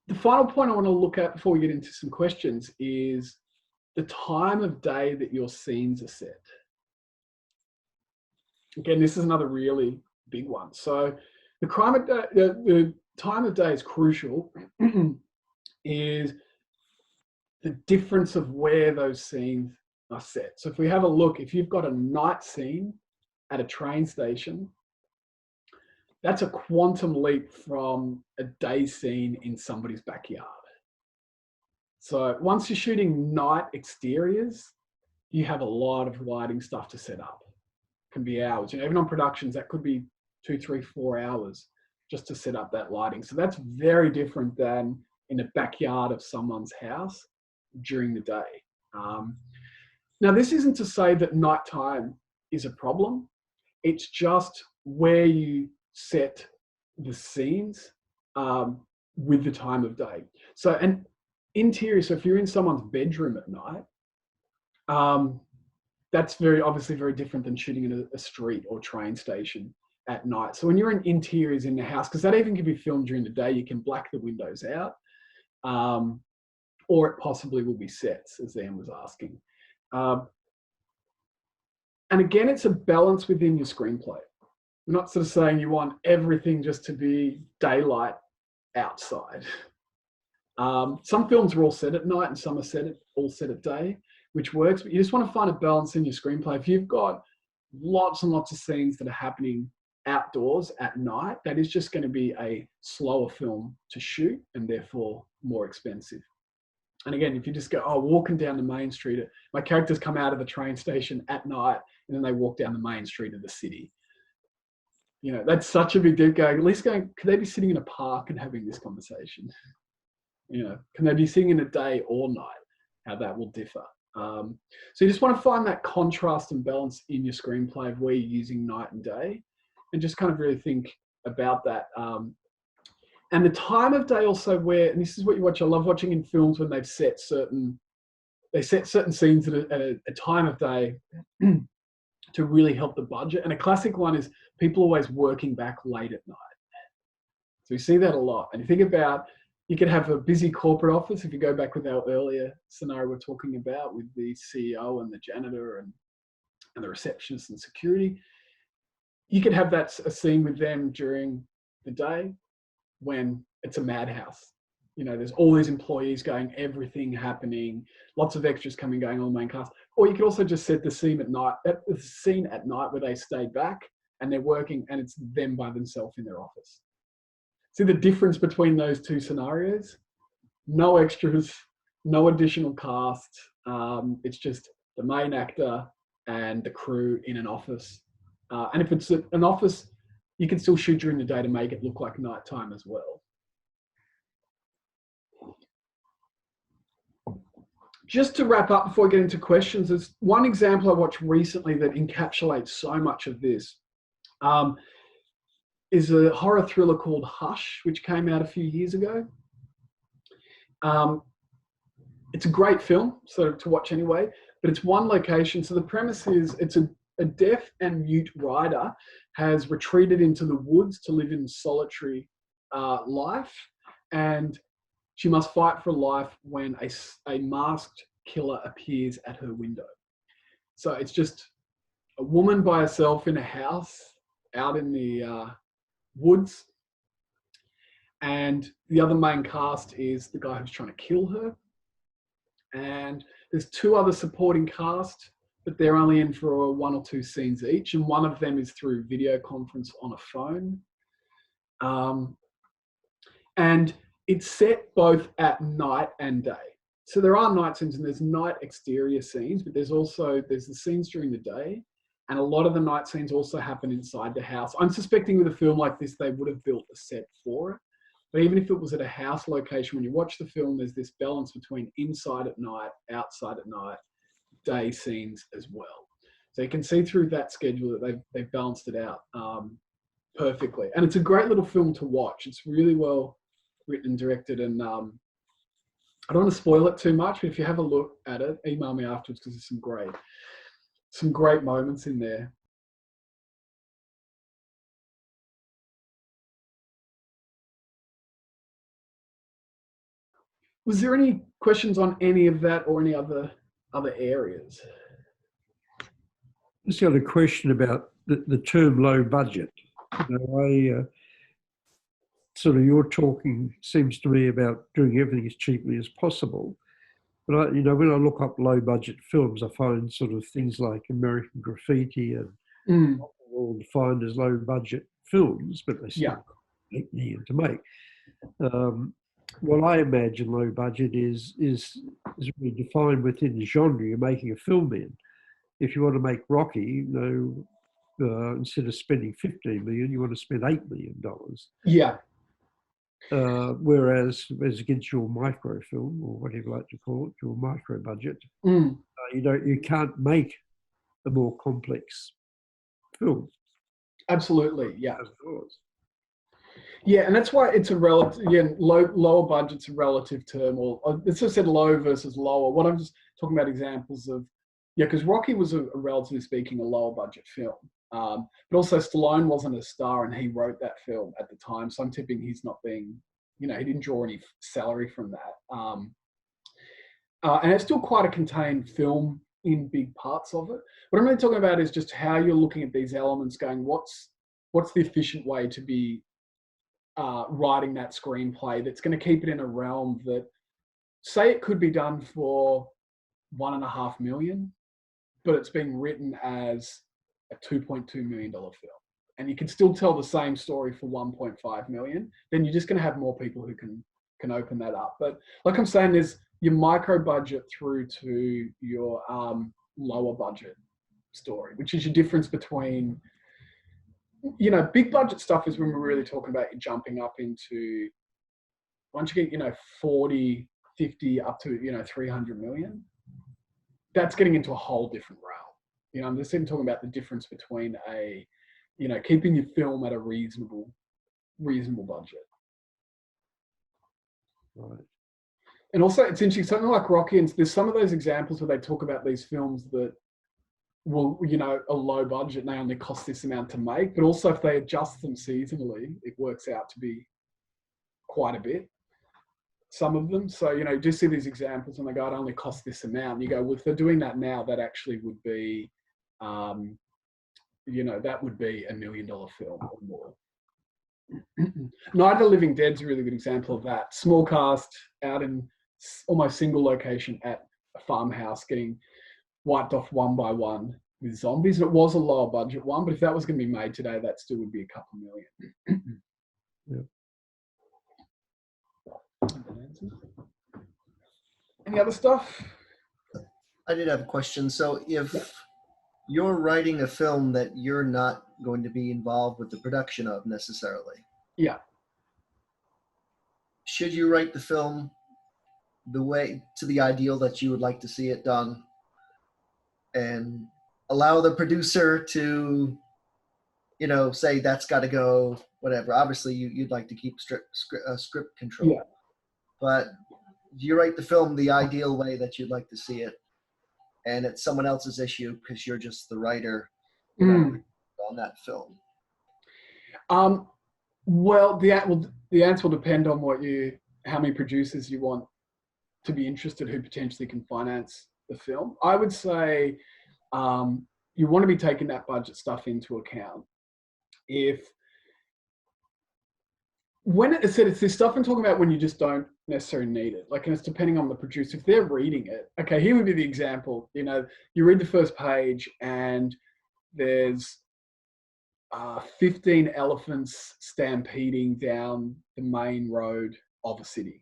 The final point I want to look at before we get into some questions is the time of day that your scenes are set. Again, this is another really big one. So the time of day is crucial is the difference of where those scenes are set. So if we have a look, if you've got a night scene at a train station, that's a quantum leap from a day scene in somebody's backyard. So once you're shooting night exteriors, you have a lot of lighting stuff to set up. It can be hours. You know, even on productions, that could be 2, 3, 4 hours just to set up that lighting. So that's very different than in a backyard of someone's house during the day. Now, this isn't to say that nighttime is a problem. It's just where you set the scenes with the time of day. So an interior, so if you're in someone's bedroom at night, that's obviously very different than shooting in a street or train station at night. So when you're in interiors in the house, because that even can be filmed during the day, you can black the windows out, or it possibly will be sets, as Anne was asking. And again, it's a balance within your screenplay. We're not sort of saying you want everything just to be daylight outside. Some films are all set at night and some are all set at day, which works, but you just want to find a balance in your screenplay. If you've got lots and lots of scenes that are happening outdoors at night, that is just going to be a slower film to shoot and therefore more expensive. And again, if you just go, oh, walking down the main street, my characters come out of the train station at night and then they walk down the main street of the city. You know, that's such a big deal. Going, at least going, could they be sitting in a park and having this conversation? You know, can they be sitting in a day or night? How that will differ. So you just want to find that contrast and balance in your screenplay of where you're using night and day, and just kind of really think about that. And the time of day also where, and this is what you watch, I love watching in films when they've set certain scenes at a time of day to really help the budget. And a classic one is people always working back late at night. So we see that a lot. And you think about, you could have a busy corporate office, if you go back with our earlier scenario we're talking about with the CEO and the janitor and the receptionist and security. You could have a scene with them during the day when it's a madhouse. You know, there's all these employees going, everything happening, lots of extras coming, going on the main cast. Or you could also just set the scene at night, where they stay back and they're working and it's them by themselves in their office. See the difference between those two scenarios? No extras, no additional cast. It's just the main actor and the crew in an office. And if it's an office, you can still shoot during the day to make it look like nighttime as well. Just to wrap up before we get into questions, there's one example I watched recently that encapsulates so much of this. Is a horror thriller called Hush, which came out a few years ago. It's a great film, so to watch anyway, but it's one location. So the premise is it's a deaf and mute writer has retreated into the woods to live in solitary life, and she must fight for life when a masked killer appears at her window. So it's just a woman by herself in a house out in the woods, and the other main cast is the guy who's trying to kill her, and there's 2 other supporting cast, but they're only in for 1 or 2 scenes each, and one of them is through video conference on a phone. And it's set both at night and day. So there are night scenes and there's night exterior scenes, but there's the scenes during the day. And a lot of the night scenes also happen inside the house. I'm suspecting with a film like this, they would have built a set for it. But even if it was at a house location, when you watch the film, there's this balance between inside at night, outside at night, day scenes as well. So you can see through that schedule that they've balanced it out perfectly. And it's a great little film to watch. It's really well written and directed. And I don't want to spoil it too much, but if you have a look at it, email me afterwards because there's some great moments in there. Was there any questions on any of that or any other areas? Just got a question about the term low budget. You know, sort of your talking seems to me about doing everything as cheaply as possible. But you know, when I look up low budget films, I find sort of things like American Graffiti and all defined as low budget films, but they still cost $8 million to make. What I imagine low budget is really defined within the genre you're making a film in. If you want to make Rocky, you know, instead of spending $15 million, you want to spend $8 million. Yeah. Whereas as against your microfilm, or whatever you like to call it, your micro budget, you can't make a more complex film. Absolutely, yeah. Yeah, and that's why it's a relative. Again, lower budget's a relative term, or it's just said low versus lower. What I'm just talking about examples of, because Rocky was a relatively speaking a lower budget film, but also Stallone wasn't a star, and he wrote that film at the time. So I'm tipping he's not being, you know, he didn't draw any salary from that. And it's still quite a contained film in big parts of it. What I'm really talking about is just how you're looking at these elements, going, what's the efficient way to be writing that screenplay that's going to keep it in a realm that, say, it could be done for $1.5 million, but it's being written as a $2.2 million film, and you can still tell the same story for $1.5 million. Then you're just going to have more people who can open that up. But like I'm saying, there's your micro budget through to your lower budget story, which is your difference between, you know, big budget stuff is when we're really talking about you jumping up into, once you get, you know, 40, 50 up to, you know, 300 million, that's getting into a whole different realm. You know, I'm just even talking about the difference between a, you know, keeping your film at a reasonable budget. Right. And also it's interesting, something like Rocky, and there's some of those examples where they talk about these films that will, you know, a low budget and they only cost this amount to make, but also if they adjust them seasonally, it works out to be quite a bit, some of them. So, you know, you just see these examples and they go, it only costs this amount. And you go, well, if they're doing that now, that actually would be, you know, that would be $1 million film or more. Night of the Living Dead's a really good example of that. Small cast out in almost single location at a farmhouse, getting wiped off one by one with zombies. And it was a lower budget one, but if that was going to be made today, that still would be a couple million. Any other stuff? I did have a question. So if you're writing a film that you're not going to be involved with the production of necessarily, should you write the film the way, to the ideal that you would like to see it done, and allow the producer to, you know, say that's got to go, whatever? Obviously you'd like to keep script control, but do you write the film the ideal way that you'd like to see it, and it's someone else's issue because you're just the writer on that film? Well, the answer will depend on how many producers you want to be interested who potentially can finance the film. I would say you want to be taking that budget stuff into account. When it's this stuff I'm talking about when you just don't necessarily need it. Like, and it's depending on the producer. If they're reading it, okay, here would be the example. You know, you read the first page and there's 15 elephants stampeding down the main road of a city.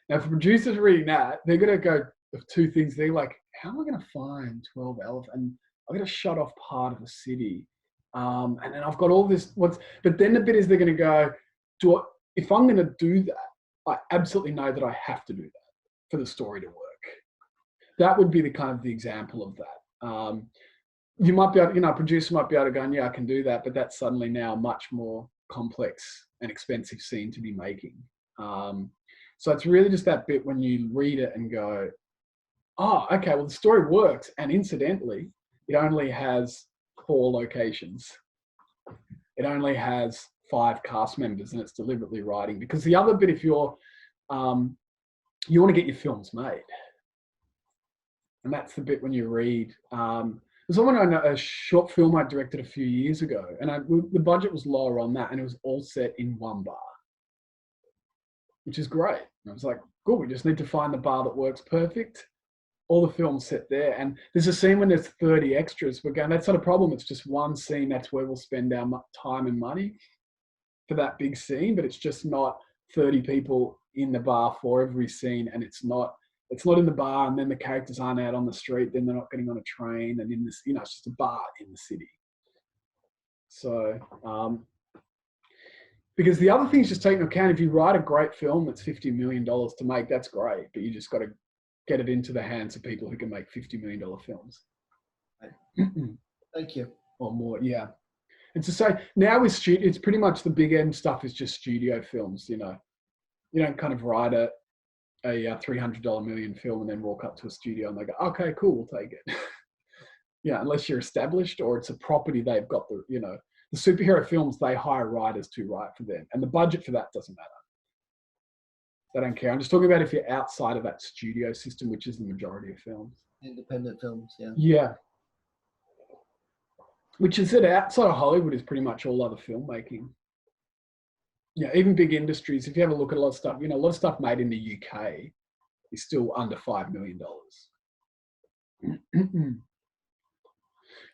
Now, if the producer's reading that, they're going to go with two things. They're like, how am I going to find 12 elephants? And I'm going to shut off part of the city. And then I've got all this. But then the bit is they're going to go, if I'm going to do that, I absolutely know that I have to do that for the story to work. That would be the example of that. You might be able, you know, a producer might be able to go, yeah, I can do that, but that's suddenly now a much more complex and expensive scene to be making. So it's really just that bit when you read it and go, oh, okay, well, the story works. And incidentally, it only has 4 locations. It only has 5 cast members, and it's deliberately writing. Because the other bit, if you're you want to get your films made. And that's the bit when you read. There's someone on a short film I directed a few years ago, and the budget was lower on that, and it was all set in one bar, which is great. And I was like, cool, we just need to find the bar that works perfect. All the films set there. And there's a scene when there's 30 extras. We're going, that's not a problem. It's just one scene. That's where we'll spend our time and money for that big scene, but it's just not 30 people in the bar for every scene. And it's not in the bar, and then the characters aren't out on the street, then they're not getting on a train, and in this, it's just a bar in the city. So, because the other thing is just take into account, if you write a great film that's $50 million to make, that's great, but you just got to get it into the hands of people who can make $50 million films. Thank you. Or more, yeah. And to say, now with studio, it's pretty much the big end stuff is just studio films, You don't kind of write a $300 million film and then walk up to a studio and they go, okay, cool, we'll take it. Yeah, unless you're established or it's a property they've got the superhero films, they hire writers to write for them. And the budget for that doesn't matter. They don't care. I'm just talking about if you're outside of that studio system, which is the majority of films. Independent films, yeah. Yeah. Which is that outside of Hollywood is pretty much all other filmmaking. Yeah, even big industries, if you have a look at a lot of stuff, a lot of stuff made in the UK is still under $5 million.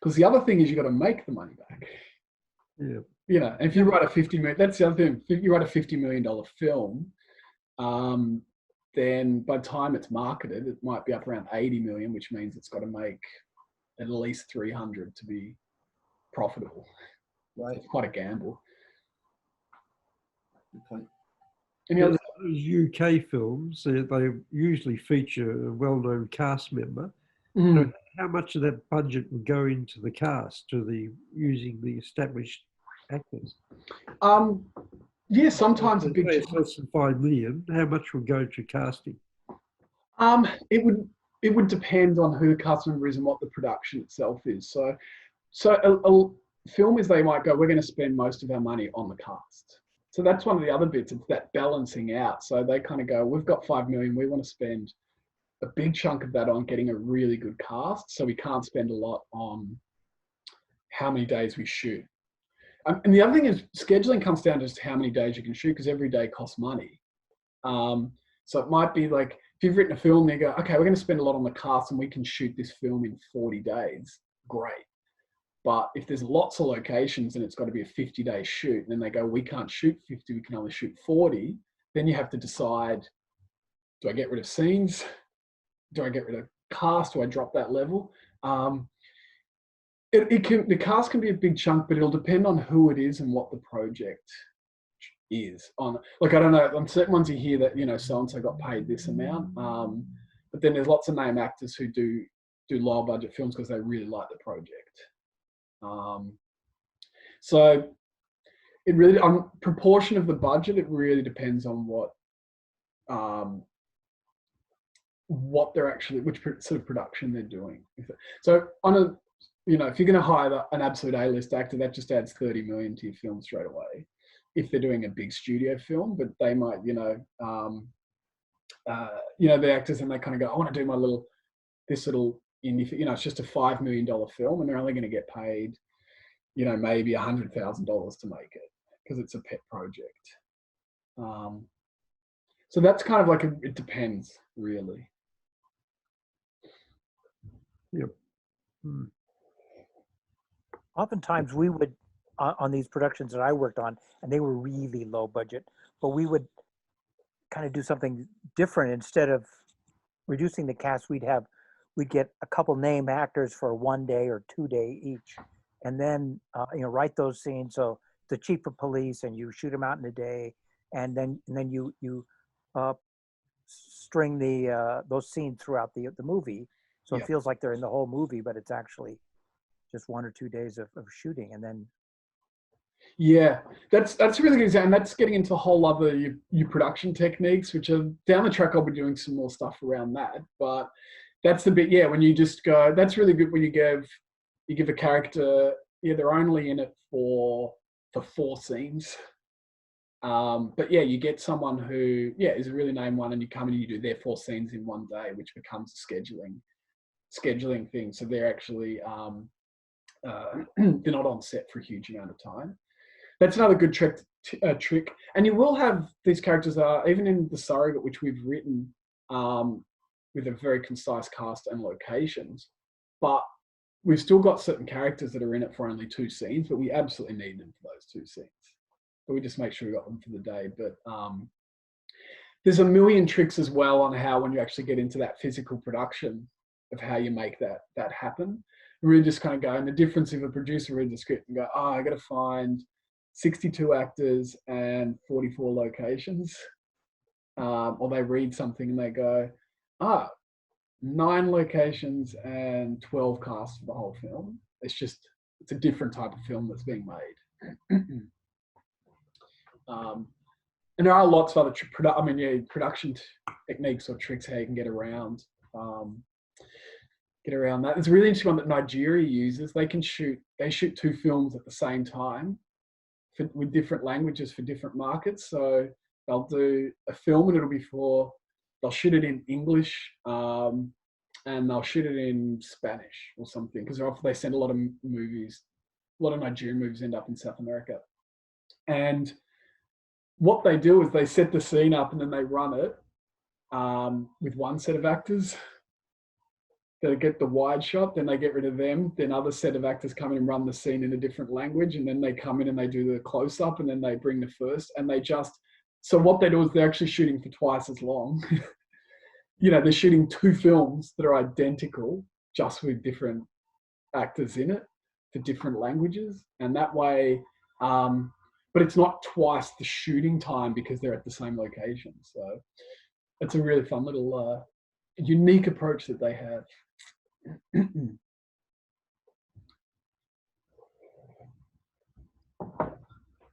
Because the other thing is you got to make the money back. Yeah. If you write a $50 million, that's the other thing. If you write a $50 million film, then by the time it's marketed, it might be up around 80 million, which means it's got to make at least 300 to be profitable. Right. It's quite a gamble. Good point. Any other? Those UK films, they usually feature a well-known cast member. Mm. How much of that budget would go into the cast, using the established actors? Yeah, sometimes a big. It's less than 5 million. How much would go to casting? It would depend on who the cast member is and what the production itself is. So a film is they might go, we're going to spend most of our money on the cast. So that's one of the other bits. It's that balancing out. So they kind of go, we've got 5 million. We want to spend a big chunk of that on getting a really good cast. So we can't spend a lot on how many days we shoot. And the other thing is scheduling comes down to just how many days you can shoot, because every day costs money. So it might be like, if you've written a film, you go, okay, we're going to spend a lot on the cast and we can shoot this film in 40 days. Great. But if there's lots of locations and it's got to be a 50-day shoot, and then they go, we can't shoot 50, we can only shoot 40, then you have to decide, do I get rid of scenes? Do I get rid of cast? Do I drop that level? The cast can be a big chunk, but it'll depend on who it is and what the project is. I don't know, on certain ones you hear that, so-and-so got paid this amount. But then there's lots of name actors who do lower budget films because they really like the project. So it really, on proportion of the budget, it really depends on what they're actually, which sort of production they're doing. So on a, if you're going to hire an absolute A-list actor, that just adds 30 million to your film straight away. If they're doing a big studio film, but they might, the actors, and they kind of go, I want to do this little indie, it's just a $5 million film, and they're only going to get paid, maybe $100,000 to make it because it's a pet project. So that's kind of like it depends, really. Yep. Hmm. Oftentimes we would, on these productions that I worked on, and they were really low budget, but we would kind of do something different. Instead of reducing the cast, we'd get a couple name actors for 1 day or 2 day each, and then write those scenes. So the chief of police, and you shoot them out in a day, and then you string those scenes throughout the movie, so it feels like they're in the whole movie, but it's actually just 1 or 2 days of shooting, and then. Yeah, that's a really good example. And that's getting into a whole other your production techniques, which are down the track. I'll be doing some more stuff around that, but that's the bit. Yeah, when you just go, that's really good when you give a character, they're only in it for 4 scenes, But yeah, you get someone who, is a really named one, and you come in and you do their 4 scenes in one day, which becomes a scheduling thing. So they're actually, they're not on set for a huge amount of time. That's another good trick. And you will have these characters even in The Surrogate, which we've written with a very concise cast and locations, but we've still got certain characters that are in it for only 2 scenes, but we absolutely need them for those 2 scenes. But we just make sure we got them for the day. But there's a million tricks as well on how, when you actually get into that physical production, of how you make that happen. Really just kind of go, and the difference if a producer reads a script and go, I got to find 62 actors and 44 locations, or they read something and they go, 9 locations and 12 casts for the whole film. It's a different type of film that's being made. And there are lots of other production techniques or tricks how you can get around that. There's a really interesting one that Nigeria uses. They shoot 2 films at the same time with different languages for different markets. So they'll do a film and they'll shoot it in English and they'll shoot it in Spanish or something, because they send a lot of Nigerian movies end up in South America. And what they do is they set the scene up and then they run it with one set of actors. They get the wide shot, then they get rid of them. Then other set of actors come in and run the scene in a different language, and then they come in and they do the close up, and then they bring the first, and so what they do is they're actually shooting for twice as long. They're shooting 2 films that are identical, just with different actors in it for different languages, and that way. But it's not twice the shooting time because they're at the same location. So it's a really fun little unique approach that they have.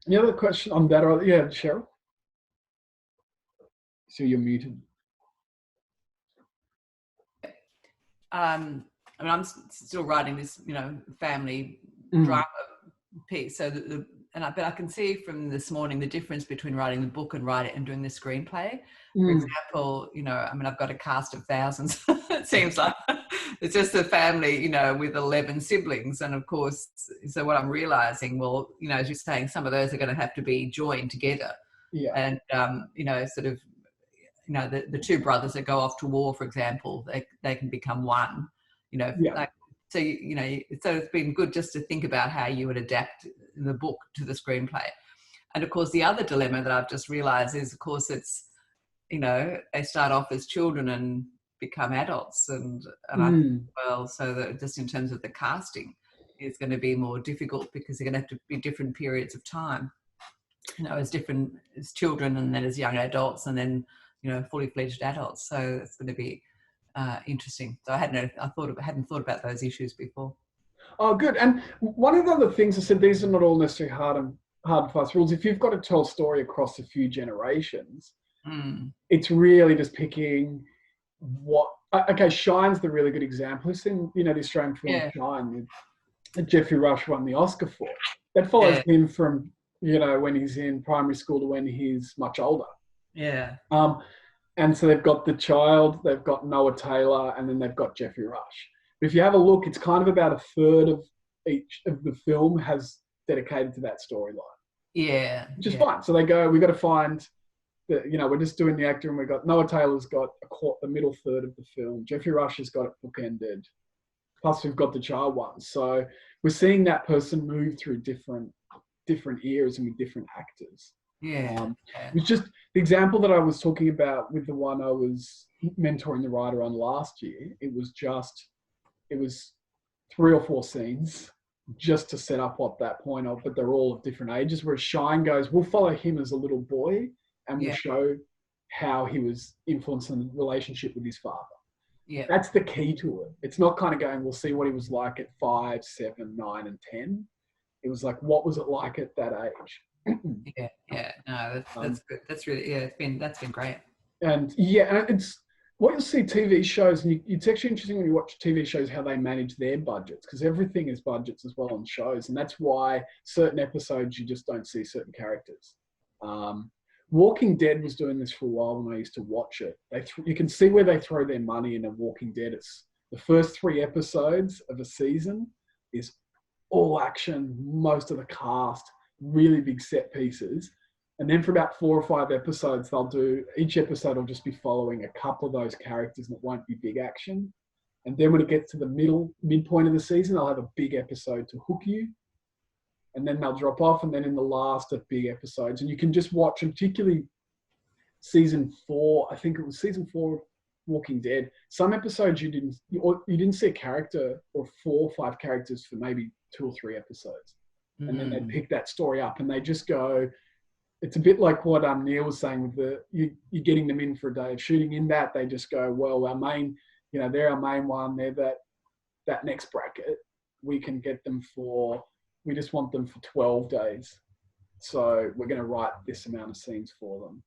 Any other question on that? Yeah, Cheryl? So you're muted. I'm still writing this, family drama piece. So but I can see from this morning the difference between writing the book and doing the screenplay. For example, I've got a cast of thousands. It seems like it's just a family, with 11 siblings, and of course, so what I'm realizing, well, as you're saying, some of those are going to have to be joined together. Yeah. And the 2 brothers that go off to war, for example, they can become one. So it's been good just to think about how you would adapt the book to the screenplay. And of course, the other dilemma that I've just realized is, of course, it's, they start off as children and become adults, so that just in terms of the casting, it's going to be more difficult because they're going to have to be different periods of time, as children, and then as young adults, and then fully fledged adults. So it's going to be interesting. So I hadn't thought about those issues before. Oh, good. And one of the other things I said, these are not all necessarily hard and fast rules. If you've got to tell a story across a few generations, it's really just picking what. Okay, Shine's the really good example. It's in the Australian film Shine that Jeffrey Rush won the Oscar for. That follows him from when he's in primary school to when he's much older. Yeah. And so they've got the child, they've got Noah Taylor, and then they've got Jeffrey Rush. But if you have a look, it's kind of about a third of each of the film has dedicated to that storyline. Yeah. Which is fine. So they go, we've got to find, we're just doing the actor, and we've got Noah Taylor's got the middle third of the film. Jeffrey Rush has got it bookended. Plus we've got the child one. So we're seeing that person move through different eras and with different actors. Yeah. It's just the example that I was talking about with the one I was mentoring the writer on last year. It was 3 or 4 scenes just to set up what that point of, but they're all of different ages. Whereas Shine goes, we'll follow him as a little boy and we'll show how he was influenced in the relationship with his father. Yeah. That's the key to it. It's not kind of going, we'll see what he was like at 5, 7, 9, and 10. It was like, what was it like at that age? No, that's good. That's really, that's been great. And it's what you'll see TV shows, and it's actually interesting when you watch TV shows how they manage their budgets, because everything is budgets as well on shows, and that's why certain episodes you just don't see certain characters. Walking Dead was doing this for a while when I used to watch it. You can see where they throw their money in a Walking Dead. It's the first 3 episodes of a season is all action, most of the cast, really big set pieces. And then for about 4 or 5 episodes, each episode will just be following a couple of those characters and it won't be big action. And then when it gets to the midpoint of the season, they'll have a big episode to hook you. And then they'll drop off. And then in the last of big episodes, and you can just watch, and particularly season 4, I think it was season 4 of Walking Dead. Some episodes you didn't see a character or 4 or 5 characters for maybe 2 or 3 episodes. And then they pick that story up and they just go, it's a bit like what Neil was saying with you're getting them in for a day of shooting. In that, they just go, well, our main, they're our main one. They're that next bracket. We can get them we just want them for 12 days. So we're going to write this amount of scenes for them.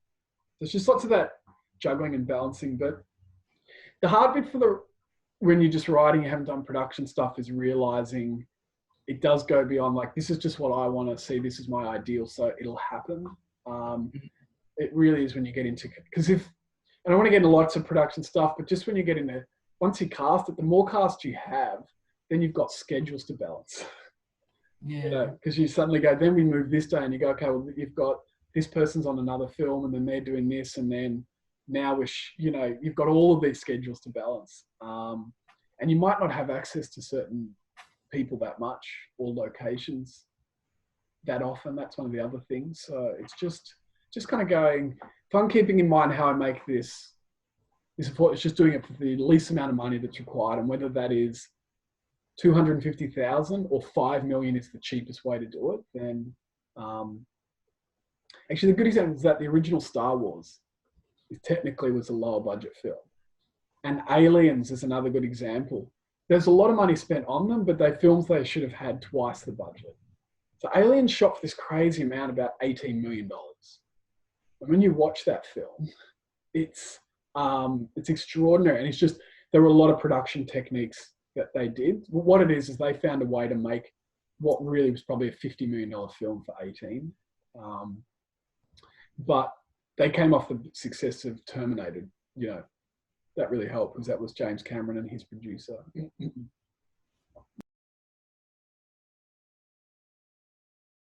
There's just lots of that juggling and balancing. But the hard bit when you're just writing, you haven't done production stuff, is realizing it does go beyond like, this is just what I want to see. This is my ideal. So it'll happen. It really is when you get into, because I don't want to get into lots of production stuff, but just when you get in there, once you cast it, the more cast you have, then you've got schedules to balance. Yeah. Because you suddenly go, then we move this day and you go, okay, well, you've got this person's on another film and then they're doing this. And then now you've got all of these schedules to balance. And you might not have access to certain people that much or locations that often. That's one of the other things. So it's just kind of going, if I'm keeping in mind how I make this, it's just doing it for the least amount of money that's required, and whether that is 250,000 or 5 million is the cheapest way to do it, then actually the good example is that the original Star Wars technically was a lower budget film, and Aliens is another good example. There's a lot of money spent on them, but they're films they should have had twice the budget. So Aliens shot for this crazy amount, about $18 million. And when you watch that film, it's extraordinary. And it's just, there were a lot of production techniques that they did. What it is they found a way to make what really was probably a $50 million film for 18. But they came off the success of Terminator, that really helped, because that was James Cameron and his producer.